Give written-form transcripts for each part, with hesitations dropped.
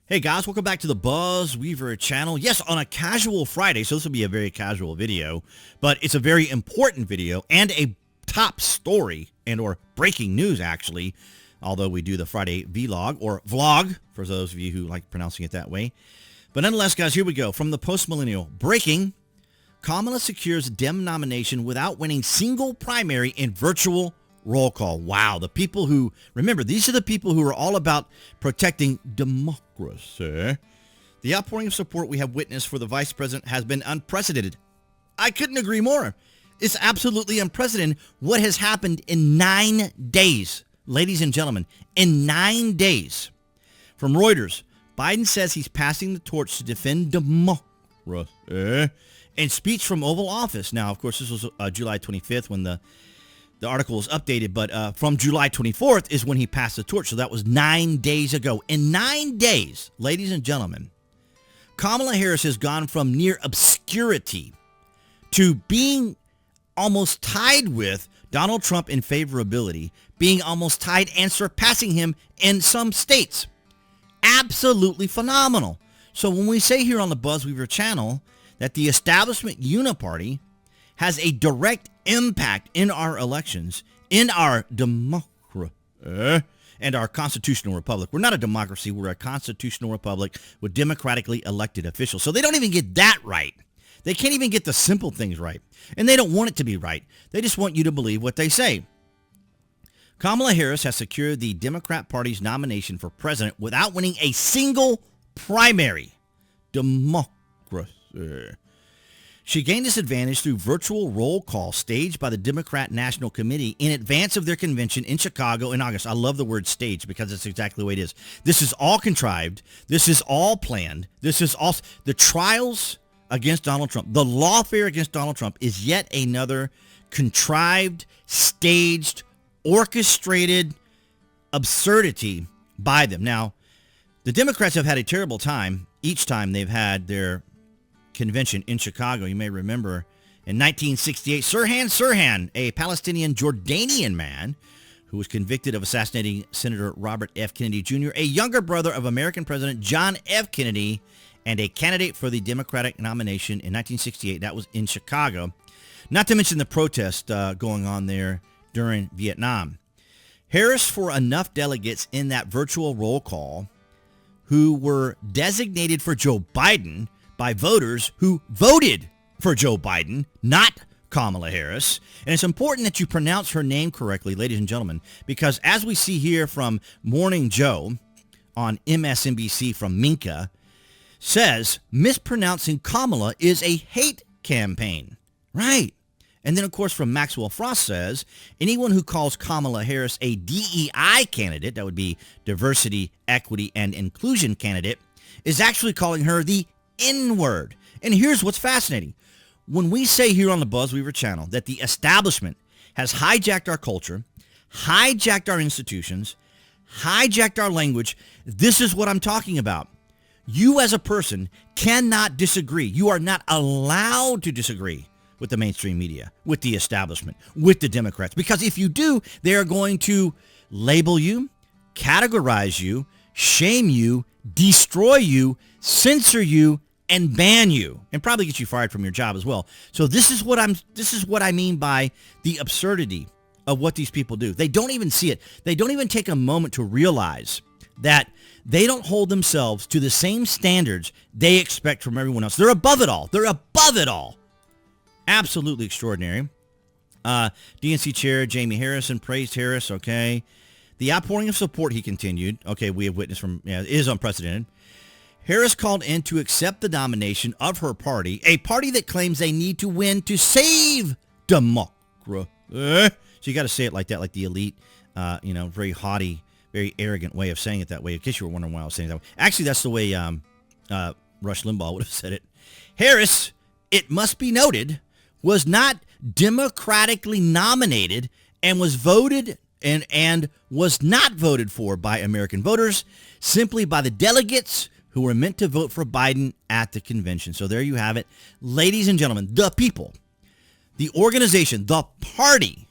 Hey guys, welcome back to the BuzWeaver channel. Yes, on a casual Friday, so this will be a very casual video, but it's a very important video and a top story and or breaking news actually, although we do the Friday vlog or vlog for those of you who like pronouncing it that way. But nonetheless, guys, here we go. From the Post-Millennial, breaking, Kamala secures Dem nomination without winning single primary in virtual roll call. Wow, the people who, remember, these are the people who are all about protecting democracy. The outpouring of support we have witnessed for the vice president has been unprecedented. I couldn't agree more. It's absolutely unprecedented what has happened in 9 days. Ladies and gentlemen, in 9 days. From Reuters, Biden says he's passing the torch to defend democracy. In speech from Oval Office. Now, of course, this was July 25th when the article was updated, but from July 24th is when he passed the torch. So that was 9 days ago. In 9 days, ladies and gentlemen, Kamala Harris has gone from near obscurity to being almost tied with Donald Trump in favorability, being almost tied and surpassing him in some states. Absolutely phenomenal. So when we say here on the BuzWeaver channel that the Establishment Uni-party has a direct impact in our elections, in our democracy, and our constitutional republic. We're not a democracy. We're a constitutional republic with democratically elected officials. So they don't even get that right. They can't even get the simple things right. And they don't want it to be right. They just want you to believe what they say. Kamala Harris has secured the Democrat Party's nomination for president without winning a single primary. Democracy. She gained this advantage through virtual roll call staged by the Democrat National Committee in advance of their convention in Chicago in August. I love the word staged because it's exactly the way it is. This is all contrived. This is all planned. This is all the trials against Donald Trump. The lawfare against Donald Trump is yet another contrived, staged, orchestrated absurdity by them. Now, the Democrats have had a terrible time each time they've had their convention in Chicago. You may remember in 1968, Sirhan Sirhan, a Palestinian Jordanian man who was convicted of assassinating Senator Robert F. Kennedy Jr., a younger brother of American President John F. Kennedy, and a candidate for the Democratic nomination in 1968. That was in Chicago. Not to mention the protest going on there during Vietnam. Harris, for enough delegates in that virtual roll call who were designated for Joe Biden by voters who voted for Joe Biden, not Kamala Harris. And it's important that you pronounce her name correctly, ladies and gentlemen, because as we see here from Morning Joe on MSNBC from Minka, says mispronouncing Kamala is a hate campaign. Right. And then, of course, from Maxwell Frost says, anyone who calls Kamala Harris a DEI candidate, that would be diversity, equity, and inclusion candidate, is actually calling her the N-word. And here's what's fascinating. When we say here on the BuzWeaver channel that the establishment has hijacked our culture, hijacked our institutions, hijacked our language, this is what I'm talking about. You as a person cannot disagree. You are not allowed to disagree with the mainstream media, with the establishment, with the Democrats. Because if you do, they are going to label you, categorize you, shame you, destroy you, censor you, and ban you, and probably get you fired from your job as well. So this is what I mean by the absurdity of what these people do. They don't even see it. They don't even take a moment to realize that they don't hold themselves to the same standards they expect from everyone else. They're above it all. They're above it all. Absolutely extraordinary. DNC Chair Jamie Harrison praised Harris. Okay. The outpouring of support, he continued, okay, we have witnessed from, is unprecedented. Harris called in to accept the nomination of her party, a party that claims they need to win to save democracy. So you got to say it like that, like the elite, very haughty, very arrogant way of saying it that way, in case you were wondering why I was saying it that way. Actually, that's the way Rush Limbaugh would have said it. Harris, it must be noted, was not democratically nominated and was voted and was not voted for by American voters, simply by the delegates who were meant to vote for Biden at the convention. So there you have it. Ladies and gentlemen, the people, the organization, the party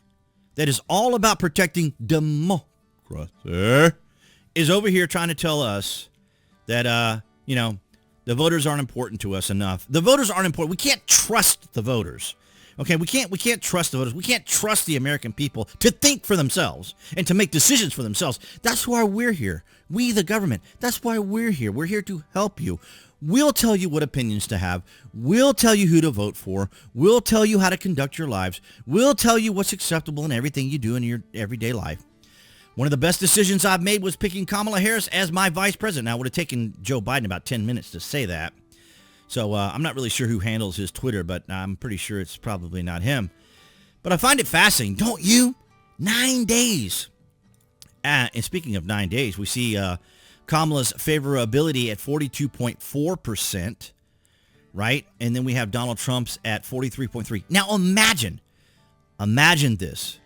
that is all about protecting democracy is over here trying to tell us that, the voters aren't important to us enough. The voters aren't important. We can't trust the voters. Okay, we can't trust the voters. We can't trust the American people to think for themselves and to make decisions for themselves. That's why we're here. We, the government, that's why we're here. We're here to help you. We'll tell you what opinions to have. We'll tell you who to vote for. We'll tell you how to conduct your lives. We'll tell you what's acceptable in everything you do in your everyday life. One of the best decisions I've made was picking Kamala Harris as my vice president. Now, it would have taken Joe Biden about 10 minutes to say that. So I'm not really sure who handles his Twitter, but I'm pretty sure it's probably not him. But I find it fascinating, don't you? 9 days. And speaking of 9 days, we see Kamala's favorability at 42.4%, right? And then we have Donald Trump's at 43.3%. Now imagine this.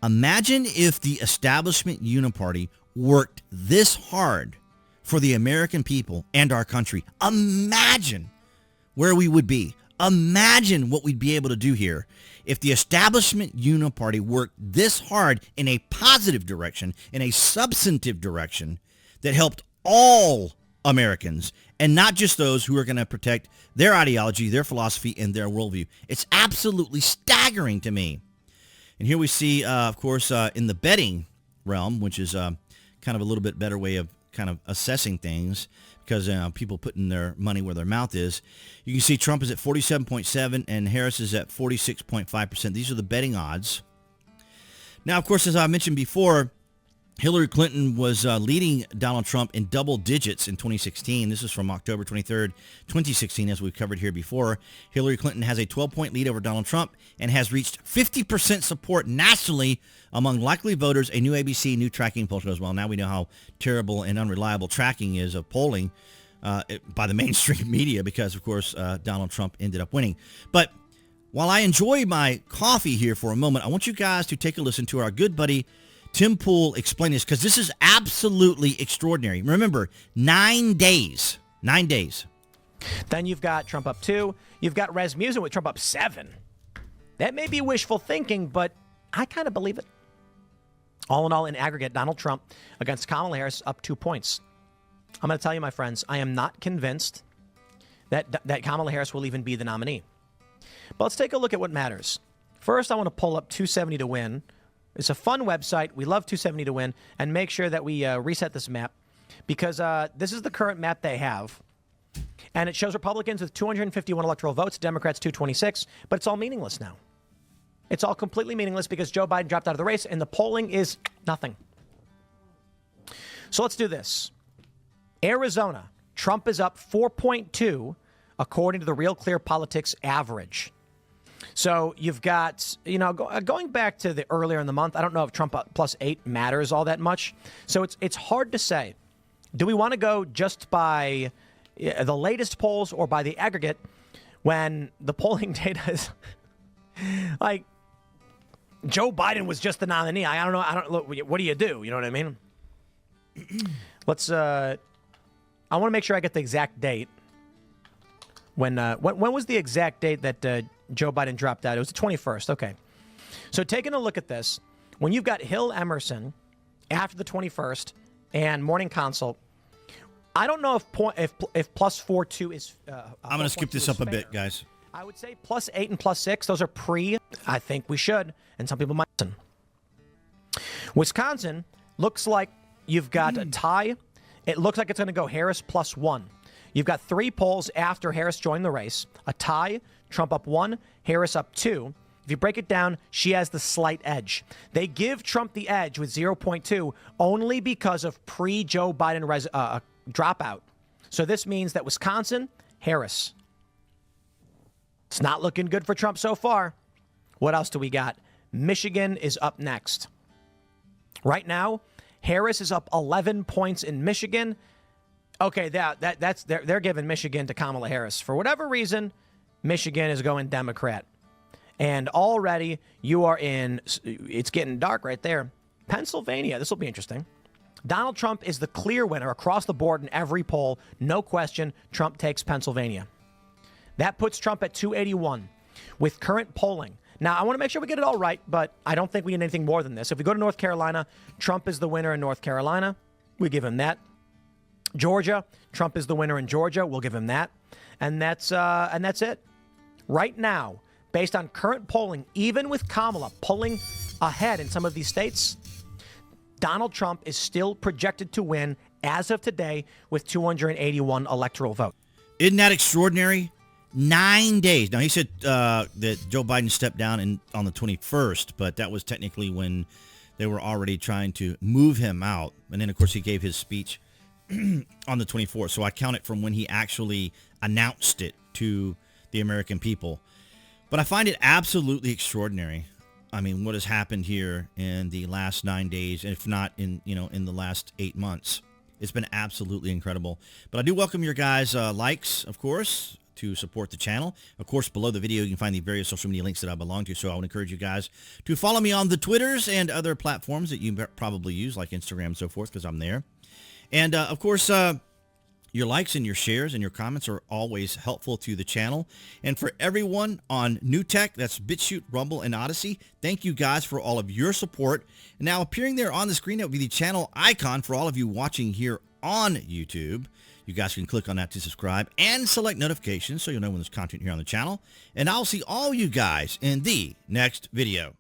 Imagine if the Establishment Uni-party worked this hard for the American people and our country. Imagine where we would be. Imagine what we'd be able to do here if the Establishment Uni-party worked this hard in a positive direction, in a substantive direction that helped all Americans and not just those who are going to protect their ideology, their philosophy, and their worldview. It's absolutely staggering to me. And here we see, of course, in the betting realm, which is kind of a little bit better way of kind of assessing things because people putting their money where their mouth is. You can see Trump is at 47.7 and Harris is at 46.5%. These are the betting odds. Now, of course, as I mentioned before, Hillary Clinton was leading Donald Trump in double digits in 2016. This is from October 23rd, 2016, as we've covered here before. Hillary Clinton has a 12-point lead over Donald Trump and has reached 50% support nationally among likely voters. A new ABC new tracking poll shows, well, now we know how terrible and unreliable tracking is of polling by the mainstream media because, of course, Donald Trump ended up winning. But while I enjoy my coffee here for a moment, I want you guys to take a listen to our good buddy Tim Pool explain this because this is absolutely extraordinary. Remember, 9 days. 9 days. Then you've got Trump up 2. You've got Rasmussen with Trump up 7. That may be wishful thinking, but I kind of believe it. All in all, in aggregate, Donald Trump against Kamala Harris up 2 points. I'm going to tell you, my friends, I am not convinced that Kamala Harris will even be the nominee. But let's take a look at what matters. First, I want to pull up 270 to win. It's a fun website. We love 270 to win. And make sure that we reset this map because this is the current map they have. And it shows Republicans with 251 electoral votes, Democrats 226. But it's all meaningless now. It's all completely meaningless because Joe Biden dropped out of the race and the polling is nothing. So let's do this. Arizona, Trump is up 4.2 according to the Real Clear Politics average. So you've got, going back to the earlier in the month, I don't know if Trump plus 8 matters all that much. So it's hard to say. Do we want to go just by the latest polls or by the aggregate when the polling data is like Joe Biden was just the nominee? I don't know. What do you do? You know what I mean? Let's, I want to make sure I get the exact date. When was the exact date that Joe Biden dropped out? It was the 21st. Okay. So taking a look at this, when you've got Hill Emerson after the 21st and Morning Consult, I don't know if plus 4.2 is. I'm going to skip this up a bit, guys. I would say plus 8 and plus 6. Those are pre. I think we should, and some people might listen. Wisconsin looks like you've got a tie. It looks like it's going to go Harris plus 1. You've got 3 polls after Harris joined the race. A tie, Trump up 1, Harris up 2. If you break it down, she has the slight edge. They give Trump the edge with 0.2 only because of pre-Joe Biden dropout. So this means that Wisconsin, Harris. It's not looking good for Trump so far. What else do we got? Michigan is up next. Right now, Harris is up 11 points in Michigan. Okay, that's they're giving Michigan to Kamala Harris. For whatever reason, Michigan is going Democrat. And already you are in, it's getting dark right there. Pennsylvania, this will be interesting. Donald Trump is the clear winner across the board in every poll. No question, Trump takes Pennsylvania. That puts Trump at 281 with current polling. Now, I want to make sure we get it all right, but I don't think we need anything more than this. If we go to North Carolina, Trump is the winner in North Carolina. We give him that. Georgia, Trump is the winner in Georgia. We'll give him that. And that's it. Right now, based on current polling, even with Kamala pulling ahead in some of these states, Donald Trump is still projected to win as of today with 281 electoral votes. Isn't that extraordinary? 9 days. Now, he said that Joe Biden stepped down on the 21st, but that was technically when they were already trying to move him out. And then, of course, he gave his speech on the 24th. So I count it from when he actually announced it to the American people. But I find it absolutely extraordinary. I mean, what has happened here in the last 9 days, if not in the last 8 months. It's been absolutely incredible. But I do welcome your guys' likes, of course, to support the channel. Of course, below the video, you can find the various social media links that I belong to. So I would encourage you guys to follow me on the Twitters and other platforms that you probably use, like Instagram and so forth, because I'm there. And, of course, your likes and your shares and your comments are always helpful to the channel. And for everyone on New Tech, that's BitChute, Rumble, and Odyssey, thank you guys for all of your support. And now appearing there on the screen, that would be the channel icon for all of you watching here on YouTube. You guys can click on that to subscribe and select notifications so you'll know when there's content here on the channel. And I'll see all you guys in the next video.